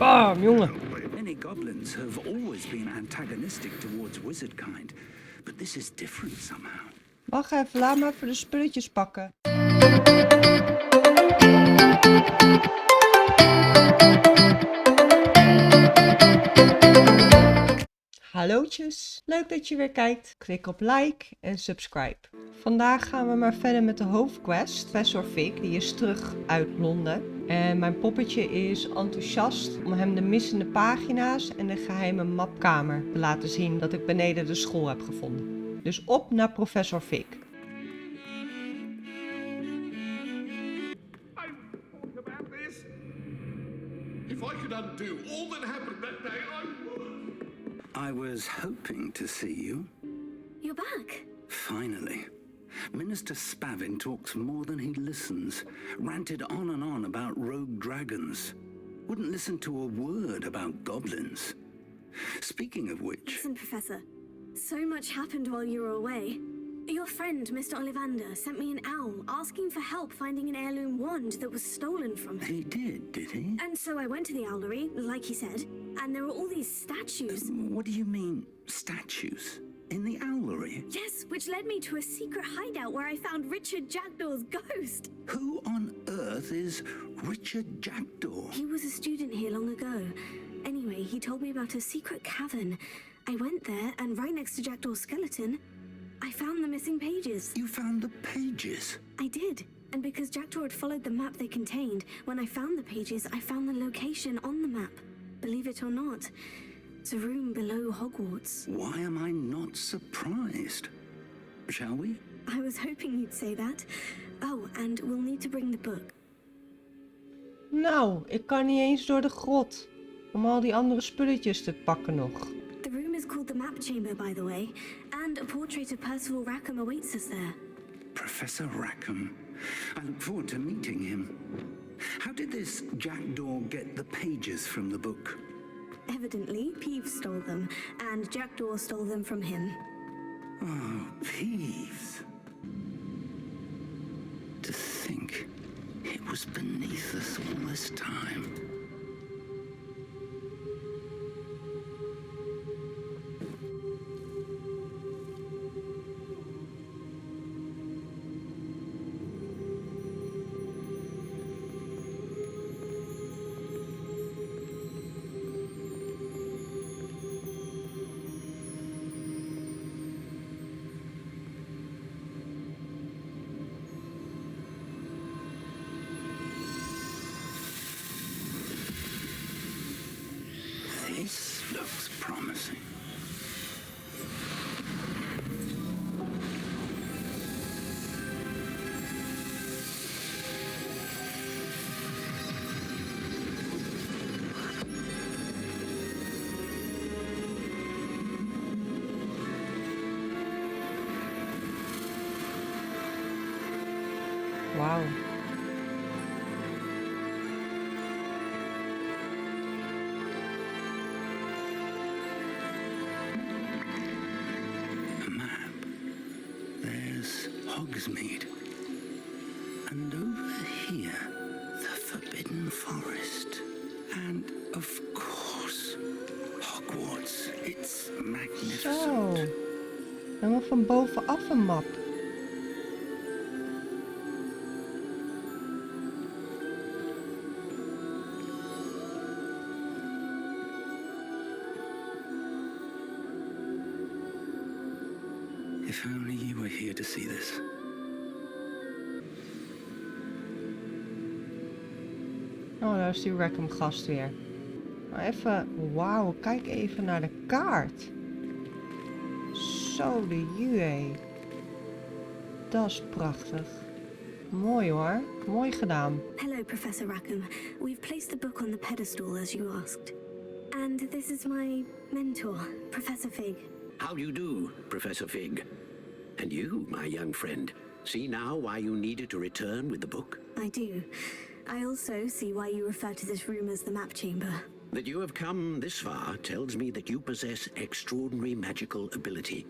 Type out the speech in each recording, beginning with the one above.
Bam, jongen. Many goblins have always been antagonistic towards wizard kind, but this is different somehow. Wacht even, laat me even de spulletjes pakken. Hallootjes, leuk dat je weer kijkt. Klik op like en subscribe. Vandaag gaan we maar verder met de hoofdquest. Professor Fig, die is terug uit Londen. En mijn poppetje is enthousiast om hem de missende pagina's en de geheime mappenkamer te laten zien dat ik beneden de school heb gevonden. Dus op naar Professor Fig. If I could undo all that happened that day, I would. I was hoping to see you. You're back. Finally. Minister Spavin talks more than he listens. Ranted on and on about rogue dragons. Wouldn't listen to a word about goblins. Speaking of which... Listen, Professor. So much happened while you were away. Your friend, Mr. Ollivander, sent me an owl asking for help finding an heirloom wand that was stolen from him. He did he? And so I went to the owlery, like he said, and there were all these statues. What do you mean, statues? In the owlery? Yes, which led me to a secret hideout where I found Richard Jackdaw's ghost. Who on earth is Richard Jackdaw? He was a student here long ago. Anyway, he told me about a secret cavern. I went there, and right next to Jackdaw's skeleton, I found the missing pages. You found the pages? I did. And because Jackdaw had followed the map they contained, when I found the pages, I found the location on the map. Believe it or not, it's a room below Hogwarts. Why am I not surprised? Shall we? I was hoping you'd say that. Oh, and we'll need to bring the book. Nou, ik kan niet eens door de grot. Om al die andere spulletjes te pakken nog. The room is called the Map Chamber, by the way, and a portrait of Percival Rackham awaits us there. Professor Rackham. I look forward to meeting him. How did this Jackdaw get the pages from the book? Evidently, Peeves stole them, and Jackdaw stole them from him. Oh, Peeves. To think it was beneath us all this time. This looks promising. Wauw. Hogsmeade. And over here, the Forbidden Forest. And, of course, Hogwarts. It's magnificent. Zo. Helemaal van bovenaf een map. If only you were here to see this. Oh, daar is die Rackham gast weer. Maar even, wauw, kijk even naar de kaart. Zo de jee. Dat is prachtig. Mooi hoor, mooi gedaan. Hello, Professor Rackham. We've placed the book on the pedestal as you asked. And this is my mentor, Professor Fig. How do you do, Professor Fig? And you, my young friend, see now why you needed to return with the book? I do. I also see why you refer to this room as the Map Chamber. That you have come this far tells me that you possess extraordinary magical ability,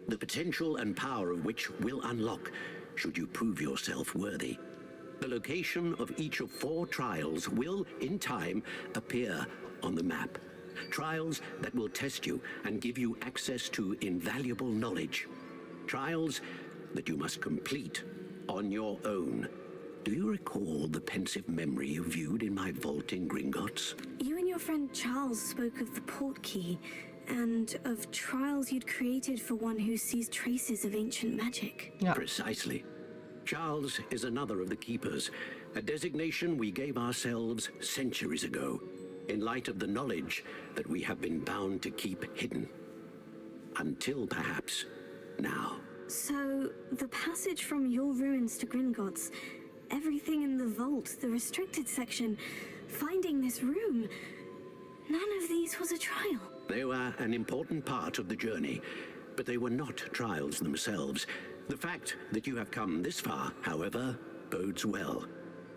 the potential and power of which will unlock should you prove yourself worthy. The location of each of 4 trials will, in time, appear on the map. Trials that will test you and give you access to invaluable knowledge. Trials that you must complete on your own. Do you recall the pensive memory you viewed in my vault in Gringotts? You and your friend Charles spoke of the port key and of trials you'd created for one who sees traces of ancient magic. Ja. Precisely. Charles is another of the keepers, a designation we gave ourselves centuries ago, in light of the knowledge that we have been bound to keep hidden. Until perhaps now. So, the passage from your ruins to Gringotts, everything in the vault, the restricted section, finding this room, none of these was a trial. They were an important part of the journey, but they were not trials themselves. The fact that you have come this far, however, bodes well.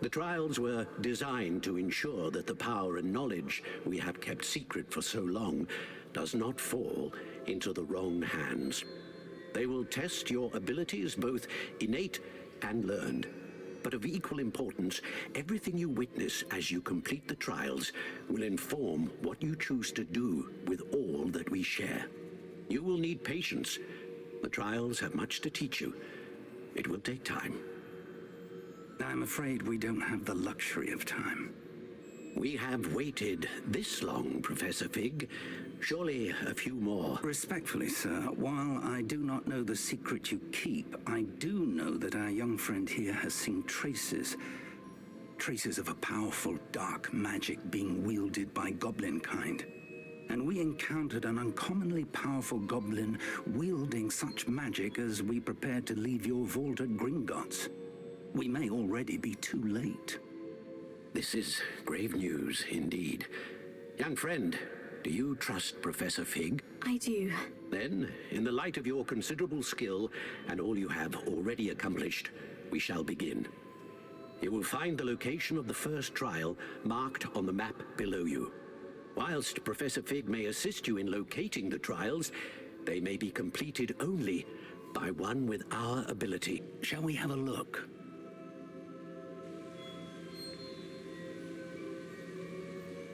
The trials were designed to ensure that the power and knowledge we have kept secret for so long does not fall into the wrong hands. They will test your abilities, both innate and learned. But of equal importance, everything you witness as you complete the trials will inform what you choose to do with all that we share. You will need patience. The trials have much to teach you. It will take time. I'm afraid we don't have the luxury of time. We have waited this long, Professor Fig. Surely a few more. Respectfully, sir, while I do not know the secret you keep, I do know that our young friend here has seen traces of a powerful dark magic being wielded by goblin kind. And we encountered an uncommonly powerful goblin wielding such magic as we prepared to leave your vault at Gringotts. We may already be too late. This is grave news indeed. Young friend, do you trust Professor Fig? I do. Then, in the light of your considerable skill and all you have already accomplished, we shall begin. You will find the location of the first trial marked on the map below you. Whilst Professor Fig may assist you in locating the trials, they may be completed only by one with our ability. Shall we have a look?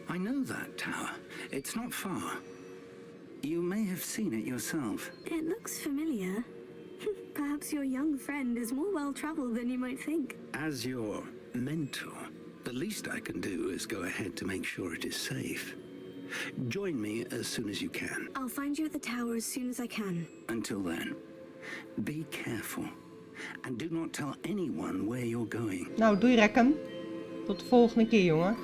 I know that tower. It's not far. You may have seen it yourself. It looks familiar. Perhaps your young friend is more well-traveled than you might think. As your mentor, the least I can do is go ahead to make sure it is safe. Join me as soon as you can. I'll find you at the tower as soon as I can. Until then, be careful. And do not tell anyone where you're going. Nou, doei Rackham. Tot de volgende keer, jongen.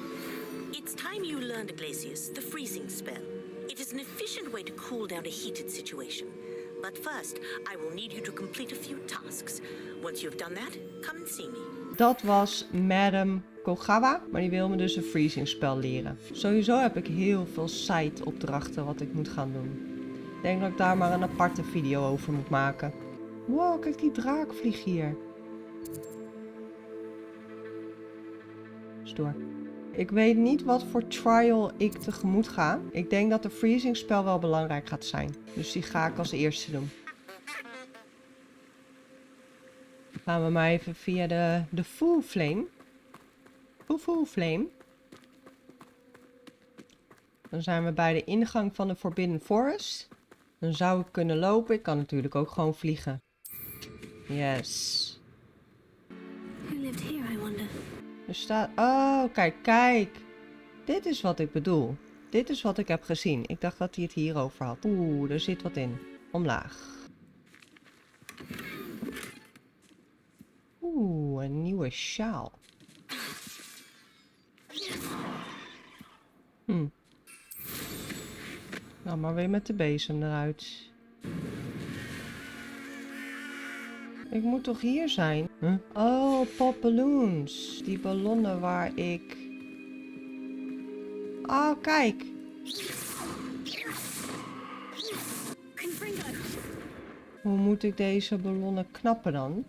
It's time you learned, Glacius, the freezing spell. It is an efficient way to cool down a heated situation. But first, I will need you to complete a few tasks. Once you've done that, come and see me. Dat was Madame Kogawa, maar die wil me dus een freezing spel leren. Sowieso heb ik heel veel side opdrachten wat ik moet gaan doen. Ik denk dat ik daar maar een aparte video over moet maken. Wow, kijk die draakvlieg hier. Stoer. Ik weet niet wat voor trial ik tegemoet ga. Ik denk dat de freezing spel wel belangrijk gaat zijn. Dus die ga ik als eerste doen. Dan gaan we maar even via de full flame. Full flame. Dan zijn we bij de ingang van de Forbidden Forest. Dan zou ik kunnen lopen. Ik kan natuurlijk ook gewoon vliegen. Yes. Who lived here, I wonder? Er staat... Oh, kijk. Dit is wat ik bedoel. Dit is wat ik heb gezien. Ik dacht dat hij het hierover had. Oeh, er zit wat in. Omlaag. Oeh, een nieuwe sjaal. Nou, maar weer met de bezem eruit. Ik moet toch hier zijn? Huh? Oh, pop balloons. Die ballonnen waar ik... Oh, kijk. Hoe moet ik deze ballonnen knappen dan?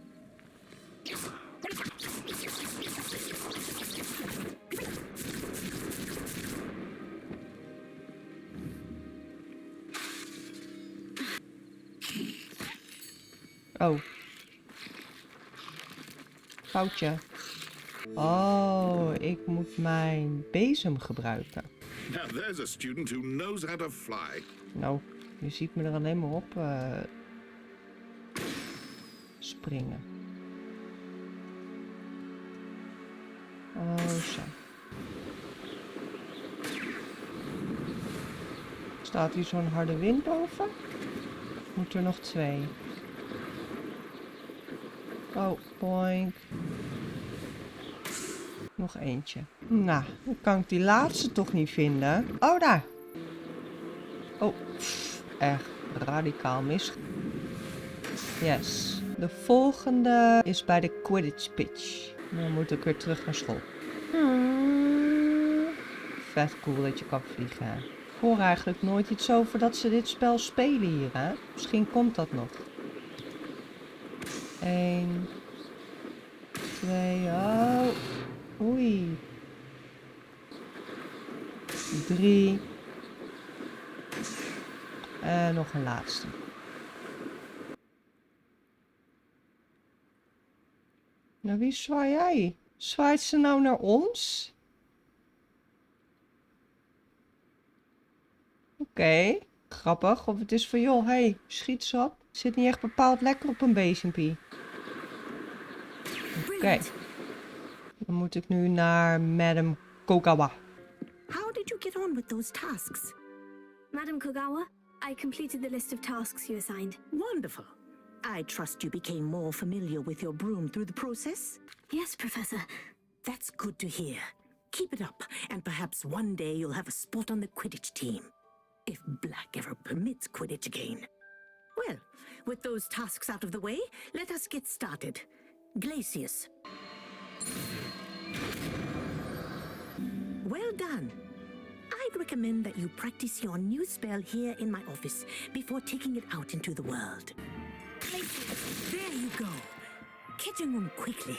Oh. Foutje. Oh, ik moet mijn bezem gebruiken. Now there's a student who knows how to fly. Nou, je ziet me er alleen maar op springen. Oh, zo. Staat hier zo'n harde wind boven? Moet er nog 2. Oh, boink. Nog eentje. Nou, dan kan ik die laatste toch niet vinden. Oh, daar. Oh, echt radicaal mis. Yes. De volgende is bij de Quidditch pitch. Dan moet ik weer terug naar school. Vet cool dat je kan vliegen. Ik hoor eigenlijk nooit iets over dat ze dit spel spelen hier, hè? Misschien komt dat nog. 1, 2, oh. Oei. 3. En nog een laatste. Nou, wie zwaai jij? Zwaait ze nou naar ons? Oké, grappig. Of het is van, joh, hey, schiet ze op. Zit niet echt bepaald lekker op een bezempie. Oké. Dan moet ik nu naar Madame Kogawa. How did you get on with those tasks? Madam Kogawa, I completed the list of tasks you assigned. Wonderful. I trust you became more familiar with your broom through the process? Yes, Professor. That's good to hear. Keep it up, and perhaps one day you'll have a spot on the Quidditch team. If Black ever permits Quidditch again. Well, with those tasks out of the way, let us get started. Glacius. Well done. I'd recommend that you practice your new spell here in my office before taking it out into the world. Glacius, there you go. Catching them quickly.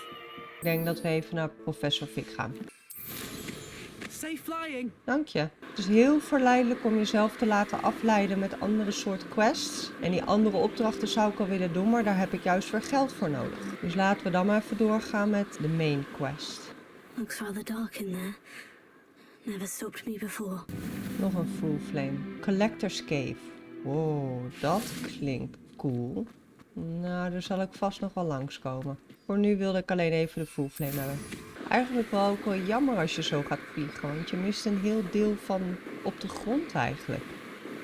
Ik denk dat we even naar professor Fik gaan. Safe flying. Dank je. Het is heel verleidelijk om jezelf te laten afleiden met andere soort quests. En die andere opdrachten zou ik al willen doen, maar daar heb ik juist weer geld voor nodig. Dus laten we dan maar even doorgaan met de main quest. Looks rather dark in there. Never stopped me before. Nog een full flame. Collector's Cave. Wow, dat klinkt cool. Nou, daar zal ik vast nog wel langskomen. Voor nu wilde ik alleen even de full flame hebben. Eigenlijk wel ook wel jammer als je zo gaat vliegen, want je mist een heel deel van op de grond eigenlijk.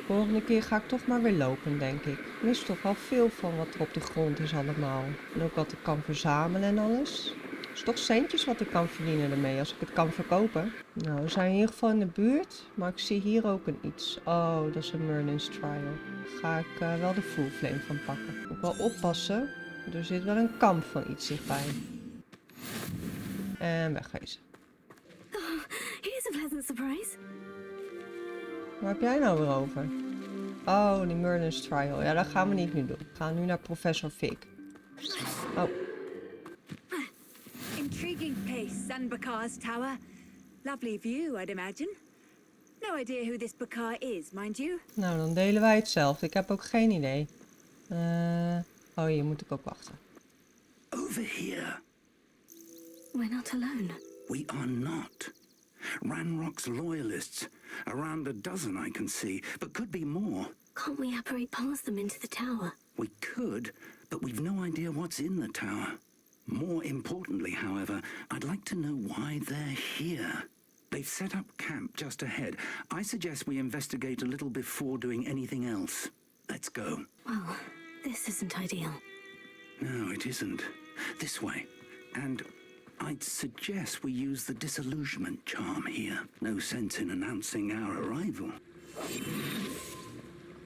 Volgende keer ga ik toch maar weer lopen, denk ik. Ik mis toch wel veel van wat er op de grond is allemaal. En ook wat ik kan verzamelen en alles. Het is toch centjes wat ik kan verdienen ermee als ik het kan verkopen. Nou, we zijn in ieder geval in de buurt, maar ik zie hier ook een iets. Oh, dat is een Merlin's Trial. Daar ga ik wel de full flame van pakken. Moet wel oppassen, er zit wel een kamp van iets dichtbij. En wegwezen. Oh, here's a pleasant surprise. Waar heb jij nou weer over? Oh, die Merlin's Trial. Ja, dat gaan we niet nu doen. We gaan nu naar professor Fik. Oh. Intriguing place, Sunbakar's tower. Lovely view, I'd imagine. No idea who this Bakar is, mind you. Nou, dan delen wij hetzelfde. Ik heb ook geen idee. Oh, hier moet ik ook wachten. Over here. We're not alone. We are not. Ranrock's loyalists. Around a dozen I can see, but could be more. Can't we apparate past them into the tower? We could, but we've no idea what's in the tower. More importantly, however, I'd like to know why they're here. They've set up camp just ahead. I suggest we investigate a little before doing anything else. Let's go. Well, this isn't ideal. No, it isn't. This way. And I'd suggest we use the disillusionment charm here. No sense in announcing our arrival.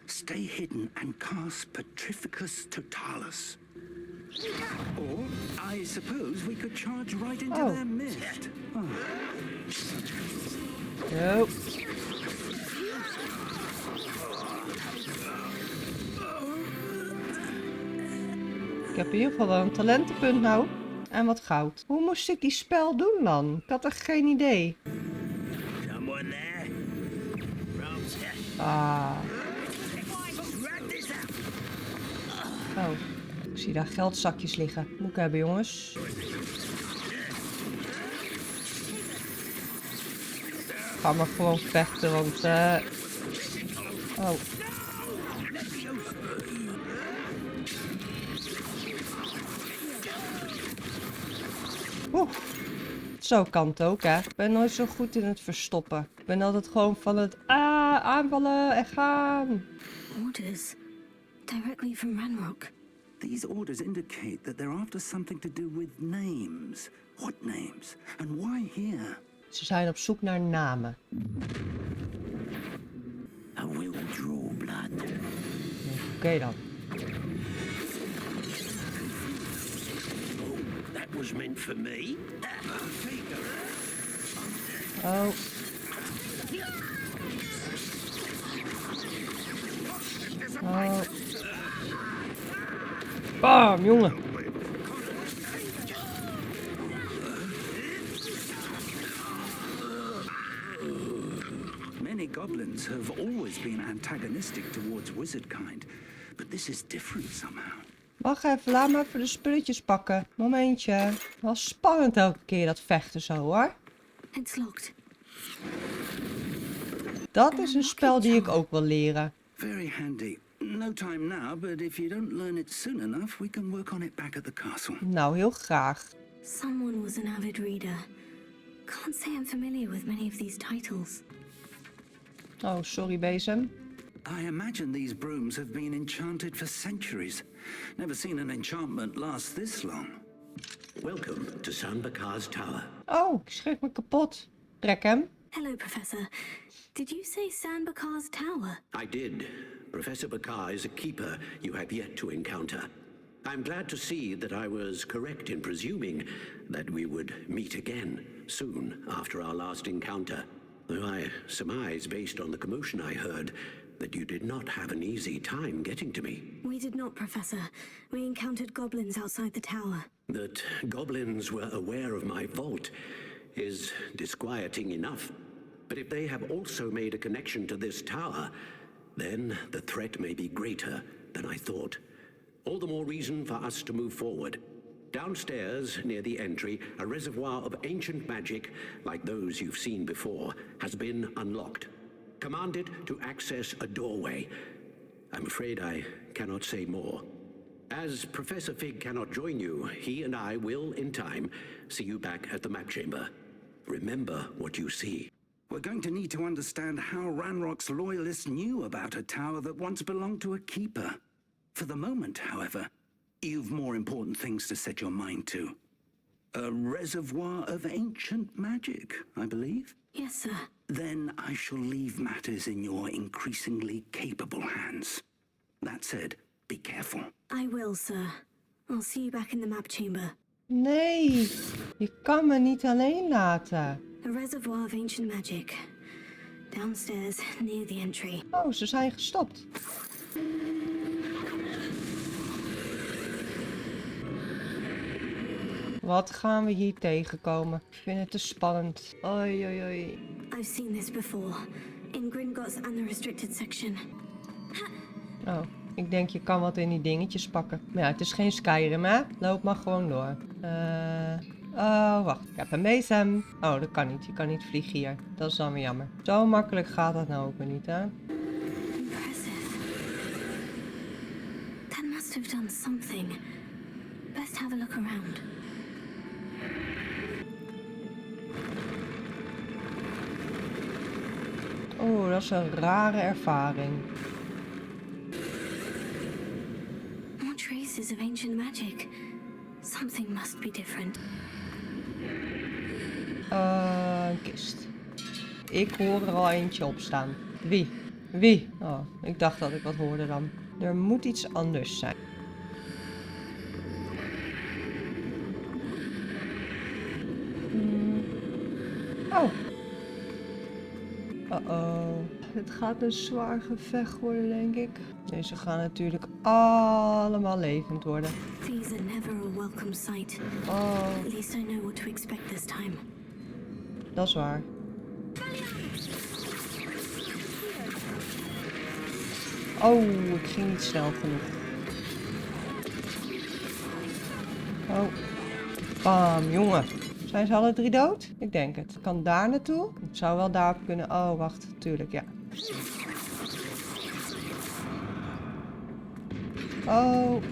Stay hidden and cast Petrificus Totalis. Or, I suppose we could charge right into their midst. Oh. Nope. Ik heb in ieder geval wel een talentenpunt nou. En wat goud. Hoe moest ik die spel doen dan? Ik had echt geen idee. Ah. Oh, ik zie daar geldzakjes liggen. Moet ik hebben, jongens. Ga maar gewoon vechten, want... Oh. Oeh. Zo kan het ook, hè. Ik ben nooit zo goed in het verstoppen. Ik ben altijd gewoon van het aanvallen en gaan. Orders. Directly from Ranrock. These orders indicate that they're after something to do with names. What names? And why here? Ze zijn op zoek naar namen. I will draw blood. Oké dan. That was meant for me. Oh. Oh. Bam, jongen. Many goblins have always been antagonistic towards wizard kind, but this is different somehow. Wacht even, laat me even de spulletjes pakken. Momentje. Wel spannend elke keer dat vechten zo, hoor. It's locked. Dat is een spel die ik ook wil leren. Very handy. No time now, but if you don't learn it soon enough, we can work on it back at the castle. Nou, heel graag. Someone was an avid reader. Can't say I'm familiar with many of these titles. Oh, sorry, bezem. I imagine these brooms have been enchanted for centuries. Never seen an enchantment last this long. Welcome to Sanbakar's Tower. Oh, ik schrik me kapot. Rackham. Hello, Professor. Did you say Sanbakar's Tower? I did. Professor Bakar is a keeper you have yet to encounter. I'm glad to see that I was correct in presuming that we would meet again soon after our last encounter. Though I surmise, based on the commotion I heard, that you did not have an easy time getting to me. We did not, Professor. We encountered goblins outside the tower. That goblins were aware of my vault is disquieting enough. But if they have also made a connection to this tower, then the threat may be greater than I thought. All the more reason for us to move forward. Downstairs, near the entry, a reservoir of ancient magic, like those you've seen before, has been unlocked. Commanded to access a doorway. I'm afraid I cannot say more. As Professor Fig cannot join you, he and I will, in time, see you back at the map chamber. Remember what you see. We're going to need to understand how Ranrock's loyalists knew about a tower that once belonged to a keeper. For the moment, however, you've more important things to set your mind to. A reservoir of ancient magic, I believe? Yes, sir. Then I shall leave matters in your increasingly capable hands. That said, be careful. I will, sir. I'll see you back in the map chamber. Nee, je kan me niet alleen laten. A reservoir of ancient magic. Downstairs, near the entry. Oh, ze zijn gestopt. Wat gaan we hier tegenkomen? Ik vind het te spannend. Oei, oei, oei. I've seen this before. In Gringotts and the restricted section. Oh, ik denk je kan wat in die dingetjes pakken. Maar ja, het is geen Skyrim, hè? Loop maar gewoon door. Oh, wacht. Ik heb een bezem. Oh, dat kan niet. Je kan niet vliegen hier. Dat is dan weer jammer. Zo makkelijk gaat dat nou ook weer niet, hè? Impressive. That must have done something. Best have a look around. Oh, dat is een rare ervaring. More traces of ancient magic. Something must be different. Een kist. Ik hoor er al eentje op staan. Wie? Wie? Oh, ik dacht dat ik wat hoorde dan. Er moet iets anders zijn. Oh. Uh-oh. Het gaat een zwaar gevecht worden, denk ik. Deze gaan natuurlijk allemaal levend worden. These are never a welcome sight. Oh, At least I know what to expect this time. dat is waar. Oh, ik ging niet snel genoeg. Oh. Bam, jongen. Zijn ze alle 3 dood? Ik denk het. Ik kan daar naartoe. Het zou wel daarop kunnen. Oh, wacht. Tuurlijk, ja. Oh.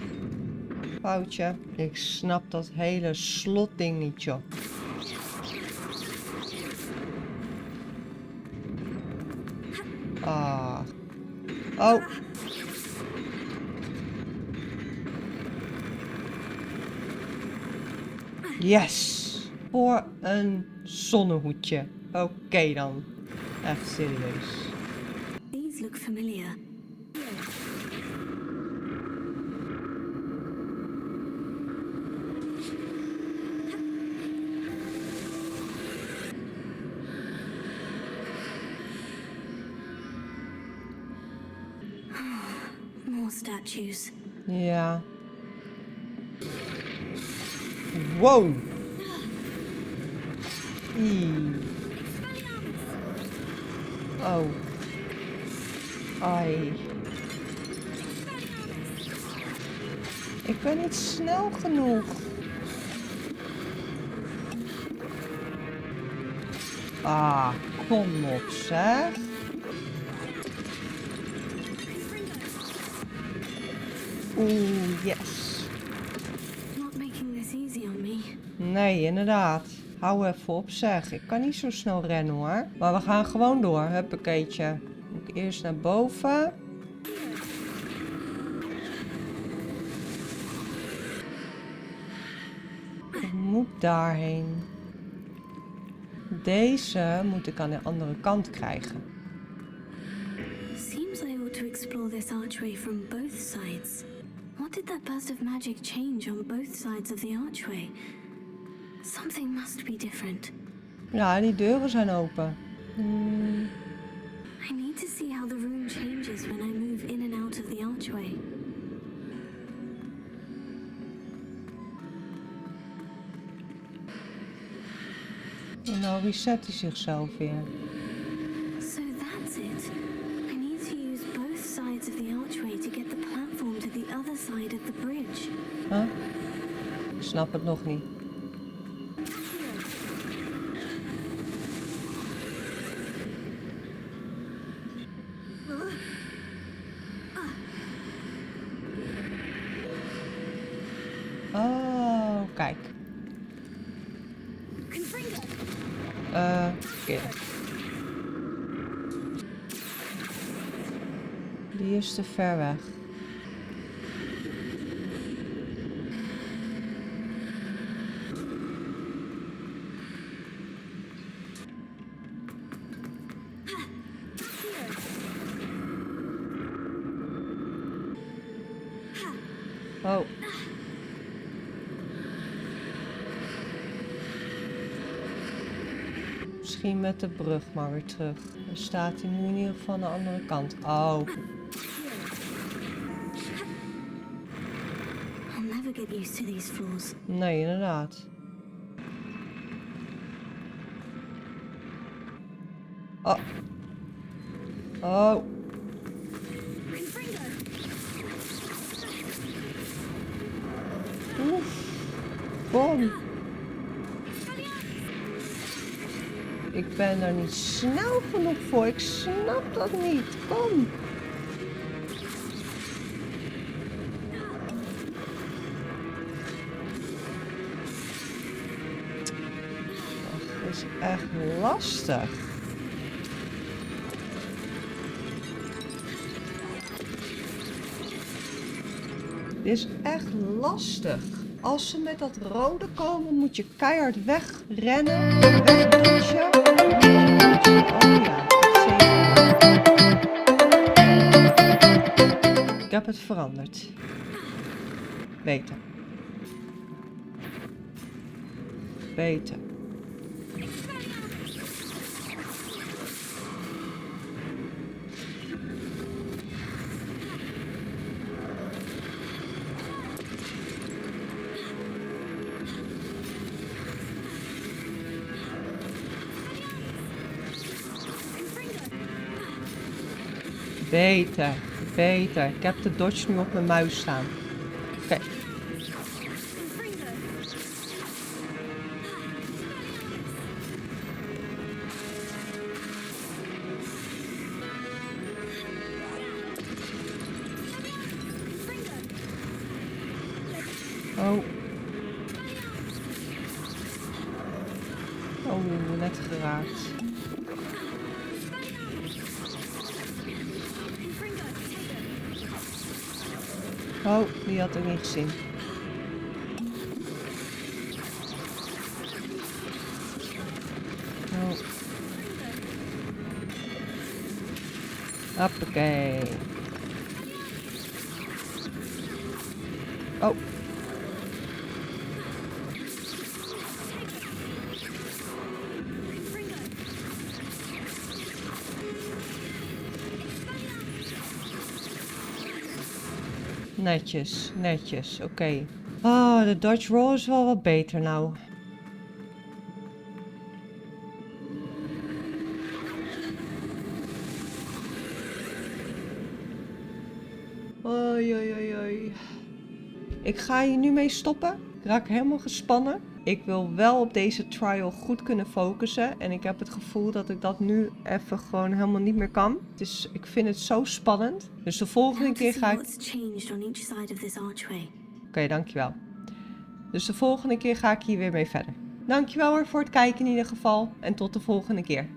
Foutje. Ik snap dat hele slotding niet, joh. Ah. Oh. Yes. Voor een zonnehoedje. Oké dan. Echt serieus. These look familiar. More statues. Ja. Wow. Oh. Ai. Ik ben niet snel genoeg. Ah, kom op zeg. Oeh, yes. Not making this easy on me. Nee, inderdaad. Hou even op zeg. Ik kan niet zo snel rennen hoor. Maar we gaan gewoon door. Huppakeetje. Moet ik eerst naar boven. Ik moet daarheen. Deze moet ik aan de andere kant krijgen. Seems I ought to explore this archway from both sides. What did that burst of magic change on both sides of the archway? Something must be different. Ja, die deuren zijn open. I need to see how the room changes when I move in and out of the archway. En nou reset hij zichzelf weer. So that's it. I need to use both sides of the archway to get the platform to the other side of the bridge. Huh? Ik snap het nog niet. Oh, kijk. Verkeerd. Die is te ver weg. Oh. Misschien met de brug maar weer terug. Dan staat hij nu in ieder geval aan de andere kant. Oh. I'll never get used to these floors. Nee, inderdaad. Oh. Oh. Oef. Kom. Ik ben er niet snel genoeg voor. Ik snap dat niet. Kom. Ach, dit is echt lastig. Dit is echt lastig. Als ze met dat rode komen, moet je keihard wegrennen, wegdodgen. Oh ja, zeker. Ik heb het veranderd. Beter. Beter. Beter, beter. Ik heb de dodge nu op mijn muis staan. Oké. Oh. Oh, net geraakt. Oh, die had ik niet gezien. Oh. Hoppakee. Oh. Netjes, netjes, oké. Oh, de dodge roll is wel wat beter nou. Oei, oei, oei, oei. Ik ga hier nu mee stoppen. Ik raak helemaal gespannen. Ik wil wel op deze trial goed kunnen focussen. En ik heb het gevoel dat ik dat nu even gewoon helemaal niet meer kan. Dus ik vind het zo spannend. Dus de volgende keer ga ik... Oké, dankjewel. Dus de volgende keer ga ik hier weer mee verder. Dankjewel hoor voor het kijken in ieder geval. En tot de volgende keer.